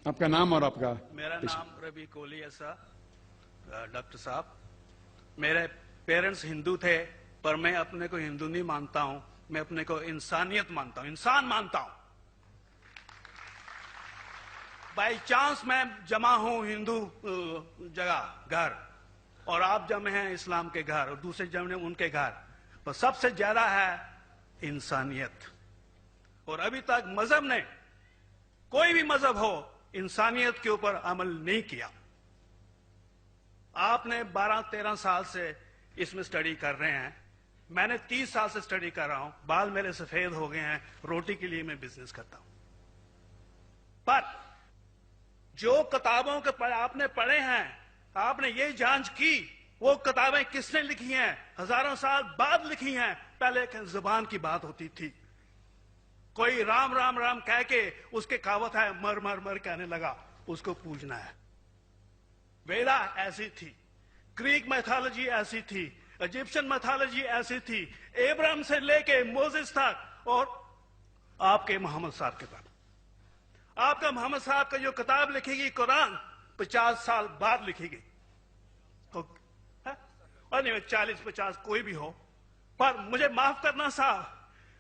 آپ کا نام اور آپ کا؟ میرا نام ربی کولی ایسا ڈاکٹر صاحب. میرے پیرنٹس ہندو تھے پر میں اپنے کو ہندو نہیں مانتا ہوں, میں اپنے کو انسانیت مانتا ہوں, انسان مانتا ہوں. بائی چانس میں جمع ہوں ہندو جگہ گھر, اور آپ جمع ہیں اسلام کے گھر, اور دوسرے جمع ہیں ان کے گھر, پر سب سے زیادہ ہے انسانیت. اور ابھی تک مذہب نے, کوئی بھی مذہب ہو, انسانیت کے اوپر عمل نہیں کیا. آپ نے 12-13 سال سے اس میں سٹڈی کر رہے ہیں, میں نے 30 سال سے سٹڈی کر رہا ہوں, بال میرے سفید ہو گئے ہیں, روٹی کے لیے میں بزنس کرتا ہوں. پر جو کتابوں کے آپ نے پڑھے ہیں, آپ نے یہ جانچ کی وہ کتابیں کس نے لکھی ہیں, ہزاروں سال بعد لکھی ہیں. پہلے ایک زبان کی بات ہوتی تھی, کوئی رام رام رام کہہ کے اس کے کہاوت ہے مر مر مر کہنے لگا, اس کو پوجنا ہے. ویدا ایسی تھی, گریک میتھالوجی ایسی تھی, ایجپشن میتھالوجی ایسی تھی, ابراہیم سے لے کے موزس تک, اور آپ کے محمد صاحب کے بعد. آپ کا محمد صاحب کا جو کتاب لکھے گی قرآن 50 سال بعد لکھے گی, اور نہیں 40-50 کوئی بھی ہو. پر مجھے معاف کرنا صاحب,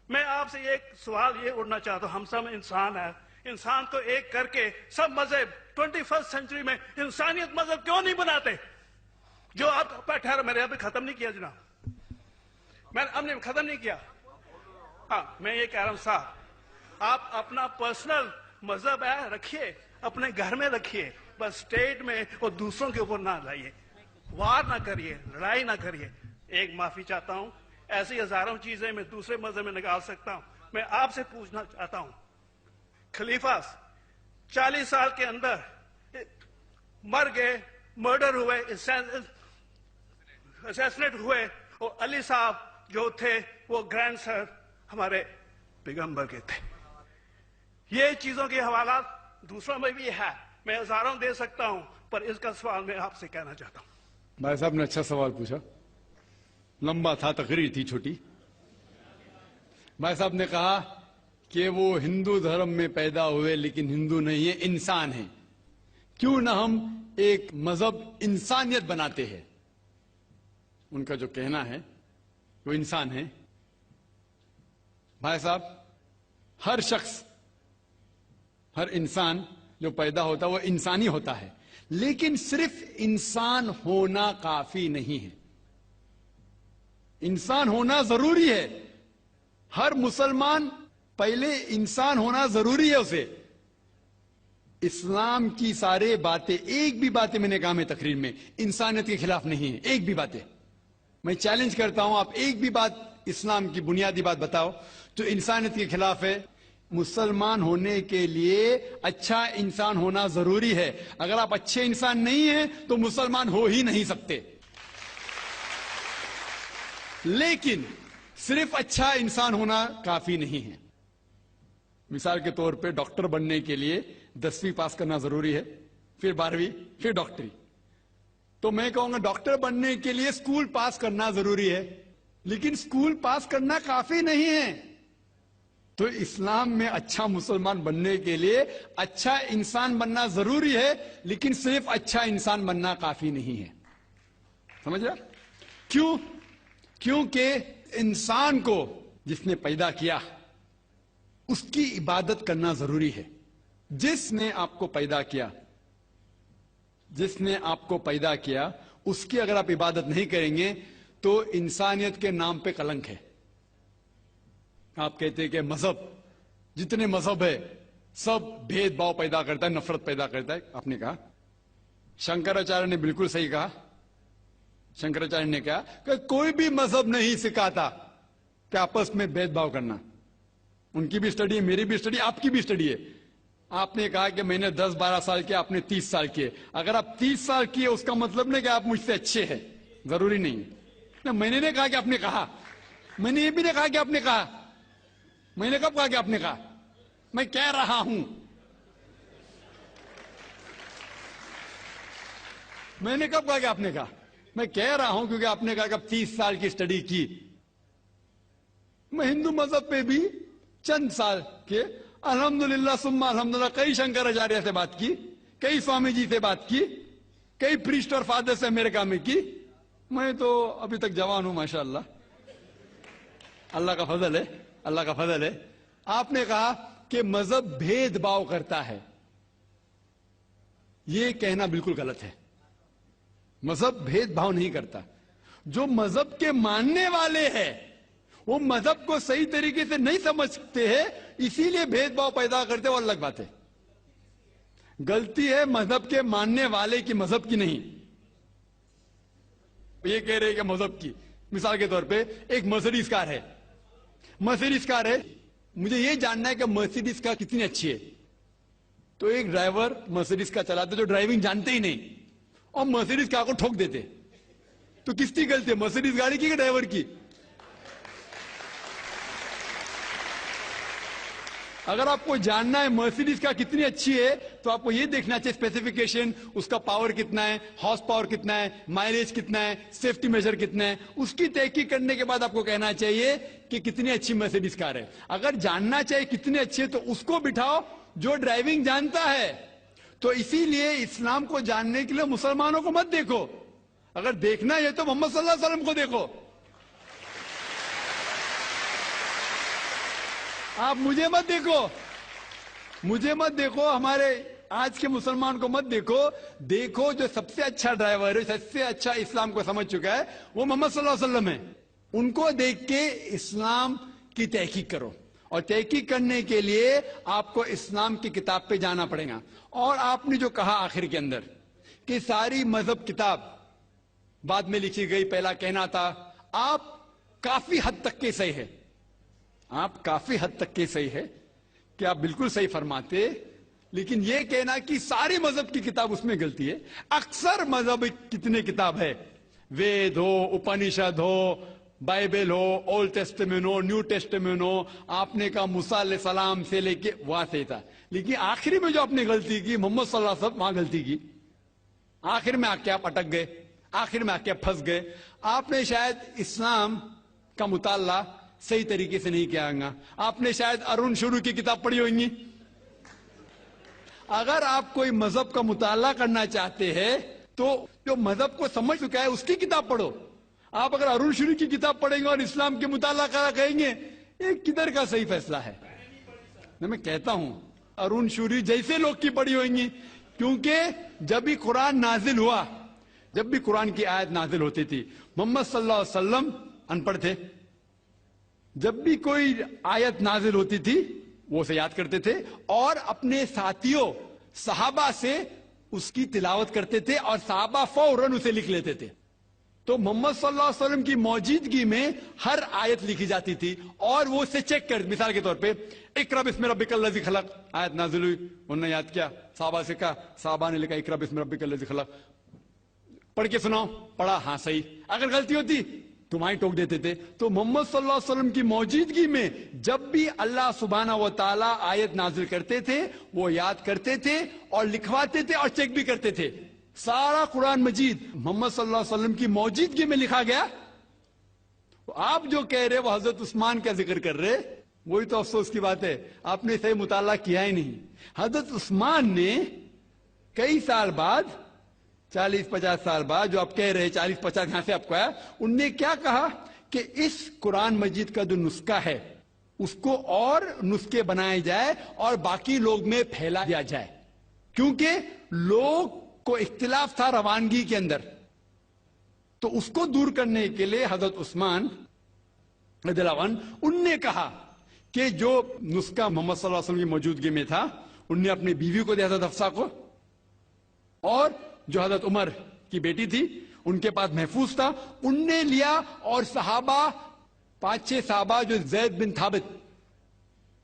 میں آپ سے ایک سوال یہ اڑنا چاہتا ہوں. ہم سب انسان ہیں, انسان کو ایک کر کے سب مذہب 21 سینچری میں انسانیت مذہب کیوں نہیں بناتے؟ جو آپ ٹھہرو, میں نے ابھی ختم نہیں کیا جناب, میں نے اب نے ختم نہیں کیا. ہاں میں یہ کہہ رہا ہوں صاحب, آپ اپنا پرسنل مذہب ہے رکھیے, اپنے گھر میں رکھیے, بس اسٹیٹ میں اور دوسروں کے اوپر نہ لائیے, وار نہ کریے, لڑائی نہ کریے. ایک معافی چاہتا ہوں, ایسی ہزاروں چیزیں میں دوسرے مذہب میں نکال سکتا ہوں. میں آپ سے پوچھنا چاہتا ہوں, خلیفہ 40 سال کے اندر مر گئے, مرڈر ہوئے, اسیسنیٹ ہوئے, اور علی صاحب جو تھے وہ گرینڈ سر ہمارے پیغمبر کے تھے. یہ چیزوں کے حوالات دوسروں میں بھی ہے, میں ہزاروں دے سکتا ہوں, پر اس کا سوال میں آپ سے کہنا چاہتا ہوں. بھائی صاحب نے اچھا سوال پوچھا, لمبا تھا, تقریر تھی چھوٹی. بھائی صاحب نے کہا کہ وہ ہندو دھرم میں پیدا ہوئے لیکن ہندو نہیں ہے, انسان ہیں. کیوں نہ ہم ایک مذہب انسانیت بناتے ہیں. ان کا جو کہنا ہے وہ انسان ہے. بھائی صاحب, ہر شخص, ہر انسان جو پیدا ہوتا ہے وہ انسانی ہوتا ہے, لیکن صرف انسان ہونا کافی نہیں ہے. انسان ہونا ضروری ہے. ہر مسلمان پہلے انسان ہونا ضروری ہے اسے. اسلام کی سارے باتیں, ایک بھی باتیں میں نے کہا میں تقریر میں, انسانیت کے خلاف نہیں ہے. ایک بھی باتیں میں چیلنج کرتا ہوں, آپ ایک بھی بات اسلام کی بنیادی بات بتاؤ تو انسانیت کے خلاف ہے. مسلمان ہونے کے لیے اچھا انسان ہونا ضروری ہے. اگر آپ اچھے انسان نہیں ہیں تو مسلمان ہو ہی نہیں سکتے. لیکن صرف اچھا انسان ہونا کافی نہیں ہے. مثال کے طور پہ ڈاکٹر بننے کے لیے 10ویں پاس کرنا ضروری ہے, پھر 12ویں, پھر ڈاکٹری. تو میں کہوں گا ڈاکٹر بننے کے لیے اسکول پاس کرنا ضروری ہے, لیکن اسکول پاس کرنا کافی نہیں ہے. تو اسلام میں اچھا مسلمان بننے کے لیے اچھا انسان بننا ضروری ہے, لیکن صرف اچھا انسان بننا کافی نہیں ہے. سمجھ رہا؟ کیوں؟ کیونکہ انسان کو جس نے پیدا کیا اس کی عبادت کرنا ضروری ہے. جس نے آپ کو پیدا کیا, جس نے آپ کو پیدا کیا, اس کی اگر آپ عبادت نہیں کریں گے تو انسانیت کے نام پہ کلنک ہے. آپ کہتے ہیں کہ مذہب, جتنے مذہب ہے سب بھید بھاؤ پیدا کرتا ہے, نفرت پیدا کرتا ہے. آپ نے کہا, شنکراچاریہ نے بالکل صحیح کہا. شنکراچاریہ نے کہا کہ کوئی بھی مذہب نہیں سکھاتا کہ آپس میں بھید بھاؤ کرنا. ان کی بھی اسٹڈی ہے, میری بھی اسٹڈی, آپ کی بھی اسٹڈی ہے. آپ نے کہا کہ میں نے 10-12 سال کیا, آپ نے 30 سال کیے. اگر آپ 30 سال کیے اس کا مطلب نہیں کہ آپ مجھ سے اچھے ہیں, ضروری نہیں. میں نے نہیں کہا کہ آپ نے کہا, میں نے یہ بھی نہیں کہا کہ آپ نے کہا. میں نے کب کہا کہ آپ نے کہا؟ میں کہہ رہا ہوں. میں نے کب کہا کہ آپ نے کہا؟ میں کہہ رہا ہوں کیونکہ آپ نے کہا کہ اب 30 سال کی اسٹڈی کی. میں ہندو مذہب پہ بھی چند سال کے, الحمدللہ سما الحمدللہ کئی شنکراچاریہ سے بات کی, کئی سوامی جی سے بات کی, کئی پریسٹ اور فادر سے امریکہ میں کی. میں تو ابھی تک جوان ہوں ماشاءاللہ, اللہ کا فضل ہے, اللہ کا فضل ہے. آپ نے کہا کہ مذہب بھید بھاؤ کرتا ہے. یہ کہنا بالکل غلط ہے. مذہب بھید بھاؤ نہیں کرتا. جو مذہب کے ماننے والے ہیں وہ مذہب کو صحیح طریقے سے نہیں سمجھتے ہیں, اسی لیے بھید بھاؤ پیدا کرتے, وہ الگ بات ہے. غلطی ہے مذہب کے ماننے والے کی, مذہب کی نہیں. یہ کہہ رہے کہ مذہب کی, مثال کے طور پہ ایک مرسیڈیز کار ہے, مرسیڈیز کار ہے, مجھے یہ جاننا ہے کہ مرسیڈیز کار کتنی اچھی ہے. تو ایک ڈرائیور مرسیڈیز کا چلاتے جو ڈرائیونگ جانتے ہی نہیں اور مرسیڈیز کار کو ٹھوک دیتے, تو کس کی غلطی ہے, مرسیڈیز گاڑی کی کہ ڈرائیور کی؟ اگر آپ کو جاننا ہے مرسیڈیز کا کتنی اچھی ہے تو آپ کو یہ دیکھنا چاہیے اسپیسیفکیشن, اس کا پاور کتنا ہے, ہارس پاور کتنا ہے, مائلیج کتنا ہے, سیفٹی میجر کتنا ہے. اس کی تحقیق کرنے کے بعد آپ کو کہنا چاہیے کہ کتنی اچھی مرسیڈیز کار ہے. اگر جاننا چاہیے کتنی اچھی ہے تو اس کو بٹھاؤ جو ڈرائیونگ جانتا ہے. تو اسی لیے اسلام کو جاننے کے لیے مسلمانوں کو مت دیکھو, اگر دیکھنا ہے تو محمد صلی اللہ علیہ وسلم کو دیکھو. آپ مجھے مت دیکھو, مجھے مت دیکھو, ہمارے آج کے مسلمان کو مت دیکھو. دیکھو جو سب سے اچھا ڈرائیور ہے, سب سے اچھا اسلام کو سمجھ چکا ہے, وہ محمد صلی اللہ علیہ وسلم ہے. ان کو دیکھ کے اسلام کی تحقیق کرو, اور تحقیق کرنے کے لیے آپ کو اسلام کی کتاب پہ جانا پڑے گا. اور آپ نے جو کہا آخر کے اندر کہ ساری مذہب کتاب بعد میں لکھی گئی, پہلا کہنا تھا, آپ کافی حد تک کے صحیح ہے, آپ کافی حد تک کے صحیح ہے کہ آپ بالکل صحیح فرماتے, لیکن یہ کہنا کہ ساری مذہب کی کتاب اس میں غلطی ہے. اکثر مذہب کتنے کتاب ہے, وید ہو, اپنشد ہو, بائبل ہو, اولڈ ٹیسٹمنٹ ہو, نیو ٹیسٹمنٹ ہو, آپ نے کہا موسیٰ علیہ السلام سے لے کے وہاں سے تھا, لیکن آخری میں جو آپ نے غلطی کی محمد صلی اللہ علیہ وسلم, وہاں غلطی کی. آخر میں آ کے آپ اٹک گئے, آخر میں آ کے پھنس گئے. آپ نے شاید اسلام کا مطالعہ صحیح طریقے سے نہیں کیا گا, آپ نے شاید ارون شروع کی کتاب پڑھی ہوگی. اگر آپ کوئی مذہب کا مطالعہ کرنا چاہتے ہیں تو جو مذہب کو سمجھ چکا ہے اس کی کتاب پڑھو. آپ اگر ارون شروع کی کتاب پڑھیں گے اور اسلام کے مطالعہ کرا کہیں گے, یہ کدھر کا صحیح فیصلہ ہے؟ میں کہتا ہوں ارون شوری جیسے لوگ کی پڑھی ہوئیں گی, کیونکہ جب بھی قرآن نازل ہوا, جب بھی قرآن کی آیت نازل ہوتی تھی, محمد صلی اللہ علیہ وسلم ان پڑھ تھے. جب بھی کوئی آیت نازل ہوتی تھی وہ اسے یاد کرتے تھے اور اپنے ساتھیوں صحابہ سے اس کی تلاوت کرتے تھے, اور صحابہ فوراً اسے لکھ لیتے تھے. تو محمد صلی اللہ علیہ وسلم کی موجودگی میں ہر آیت لکھی جاتی تھی, اور وہ اسے چیک کر, مثال کے طور پہ اقرا بسم ربک الذی خلق آیت نازل ہوئی, انہوں نے یاد کیا, صحابہ سے کہا, صحابہ نے لکھا اقرا بسم ربک الذی خلق, پڑھ کے سناؤ, پڑھا, ہاں صحیح. اگر غلطی ہوتی تمہیں ٹوک دیتے تھے. تو محمد صلی اللہ علیہ وسلم کی موجودگی میں جب بھی اللہ سبحانہ و تعالیٰ آیت نازل کرتے تھے وہ یاد کرتے تھے اور لکھواتے تھے اور چیک بھی کرتے تھے. سارا قرآن مجید محمد صلی اللہ علیہ وسلم کی موجودگی میں لکھا گیا. آپ جو کہہ رہے وہ حضرت عثمان کا ذکر کر رہے, وہی تو افسوس کی بات ہے, آپ نے صحیح مطالعہ کیا ہی نہیں. حضرت عثمان نے کئی سال بعد, 40-50 سال بعد, جو آپ کہہ رہے 40-50 یہاں سے آپ کو آیا, ان نے کیا کہا کہ اس قرآن مجید کا جو نسخہ ہے اس کو اور نسخے بنائے جائے اور باقی لوگ میں پھیلا دیا جائے, کیونکہ لوگ کو اختلاف تھا روانگی کے اندر. تو اس کو دور کرنے کے لیے حضرت عثمان رضی اللہ عنہ ان نے کہا کہ جو نسخہ محمد صلی اللہ علیہ وسلم کی موجودگی میں تھا ان نے اپنی بیوی کو دیا, حضرت حفصہ کو, اور جو حضرت عمر کی بیٹی تھی ان کے پاس محفوظ تھا, ان نے لیا, اور صحابہ 5-6 صحابہ جو زید بن ثابت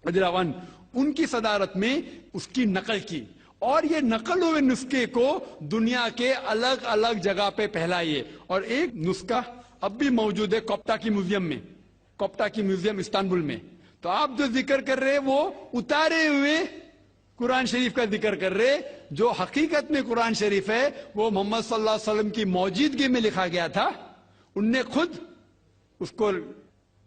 رضی اللہ عنہ ان کی صدارت میں اس کی نقل کی, اور یہ نقل ہوئے نسخے کو دنیا کے الگ الگ جگہ پہ پھیلائیے. اور ایک نسخہ اب بھی موجود ہے کوپٹا کی میوزیم میں, کوپٹا کی میوزیم استنبول میں. تو آپ جو ذکر کر رہے وہ اتارے ہوئے قرآن شریف کا ذکر کر رہے, جو حقیقت میں قرآن شریف ہے وہ محمد صلی اللہ علیہ وسلم کی موجودگی میں لکھا گیا تھا. ان نے خود اس کو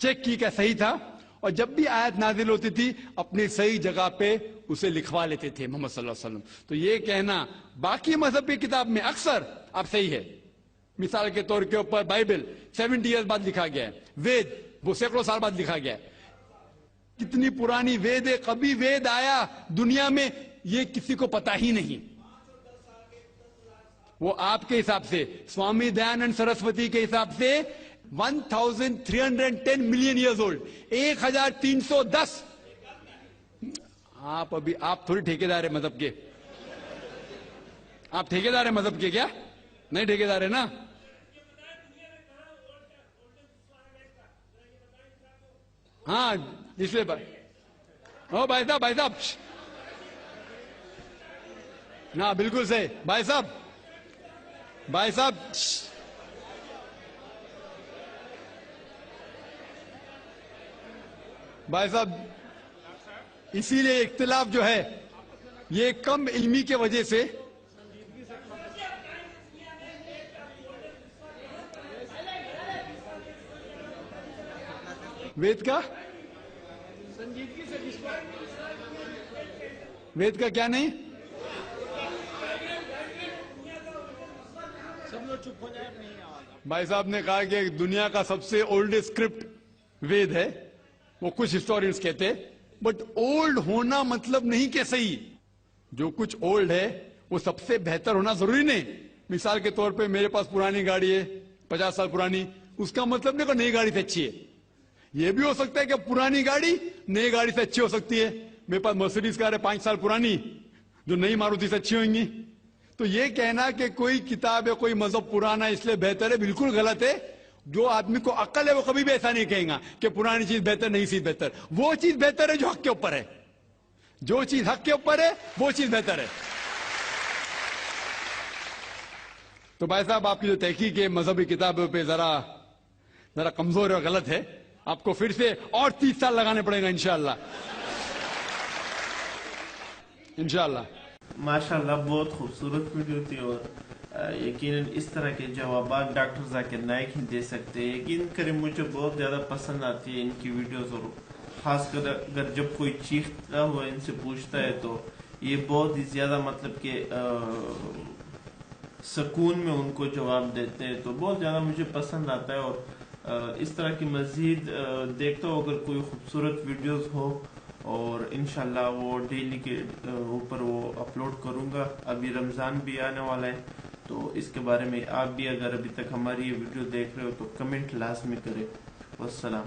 چیک کی کہ صحیح تھا, اور جب بھی آیت نازل ہوتی تھی اپنی صحیح جگہ پہ اسے لکھوا لیتے تھے محمد صلی اللہ علیہ وسلم. تو یہ کہنا باقی مذہب کی کتاب میں اکثر اب صحیح ہے. مثال کے طور کے اوپر بائبل 70 ایئرز بعد لکھا گیا ہے. وید وہ سینکڑوں سال بعد لکھا گیا ہے. کتنی پرانی وید ہے, کبھی وید آیا دنیا میں یہ کسی کو پتا ہی نہیں. وہ آپ کے حساب سے سوامی دیانند سرسوتی کے حساب سے 1310 ملین ایئرز اولڈ, 1310. آپ تھوڑی ٹھیکیدار ہے مذہب کے. آپ ٹھیکیدار ہیں مذہب کے کیا؟ نہیں ٹھیکیدار ہے نا. ہاں اس لیے بھائی صاحب نا بالکل صحیح. بھائی صاحب اسی لیے اختلاف جو ہے یہ کم علمی کے وجہ سے وید کا کیا نہیں. بھائی صاحب نے کہا کہ دنیا کا سب سے اولڈسٹ اسکرپٹ وید ہے. وہ کچھ ہسٹورینز کہتے, بٹ اولڈ ہونا مطلب نہیں کہ صحیح. جو کچھ اولڈ ہے وہ سب سے بہتر ہونا ضروری نہیں. مثال کے طور پہ میرے پاس پرانی گاڑی ہے 50 سال پرانی, اس کا مطلب نہیں کہ نئی گاڑی سے اچھی ہے. یہ بھی ہو سکتا ہے کہ پرانی گاڑی نئی گاڑی سے اچھی ہو سکتی ہے. میرے پاس مرسیڈیز کار ہے 5 سال پرانی جو نئی ماروتی سے اچھی ہوئیں گی. تو یہ کہنا کہ کوئی کتاب ہے کوئی مذہب پرانا اس لیے بہتر ہے بالکل غلط ہے. جو آدمی کو عقل ہے وہ کبھی بھی ایسا نہیں کہیں گا کہ پرانی چیز بہتر نہیں چیز بہتر. وہ چیز بہتر ہے جو حق کے اوپر ہے. جو چیز حق کے اوپر ہے وہ چیز بہتر ہے. تو بھائی صاحب آپ کی جو تحقیق ہے مذہبی کتابوں پہ ذرا کمزور اور غلط ہے. آپ کو پھر سے اور 30 سال لگانے پڑیں گا انشاءاللہ. انشاءاللہ. ماشاءاللہ بہت خوبصورت ویڈیو تھی, اور یقیناً اس طرح کے جوابات ڈاکٹر ذاکر نائک ہی دے سکتے ہیں. یقین کریں مجھے بہت زیادہ پسند آتی ہے ان کی ویڈیوز, اور خاص کر اگر جب کوئی چیختا ہوا ان سے پوچھتا ہے تو یہ بہت ہی زیادہ مطلب کہ سکون میں ان کو جواب دیتے ہیں. تو بہت زیادہ مجھے پسند آتا ہے, اور اس طرح کی مزید دیکھتا ہوں اگر کوئی خوبصورت ویڈیوز ہو, اور انشاءاللہ وہ ڈیلی کے اوپر وہ اپلوڈ کروں گا. ابھی رمضان بھی آنے والا ہے, تو اس کے بارے میں آپ بھی اگر ابھی تک ہماری یہ ویڈیو دیکھ رہے ہو تو کمنٹ لازمی کریں. والسلام.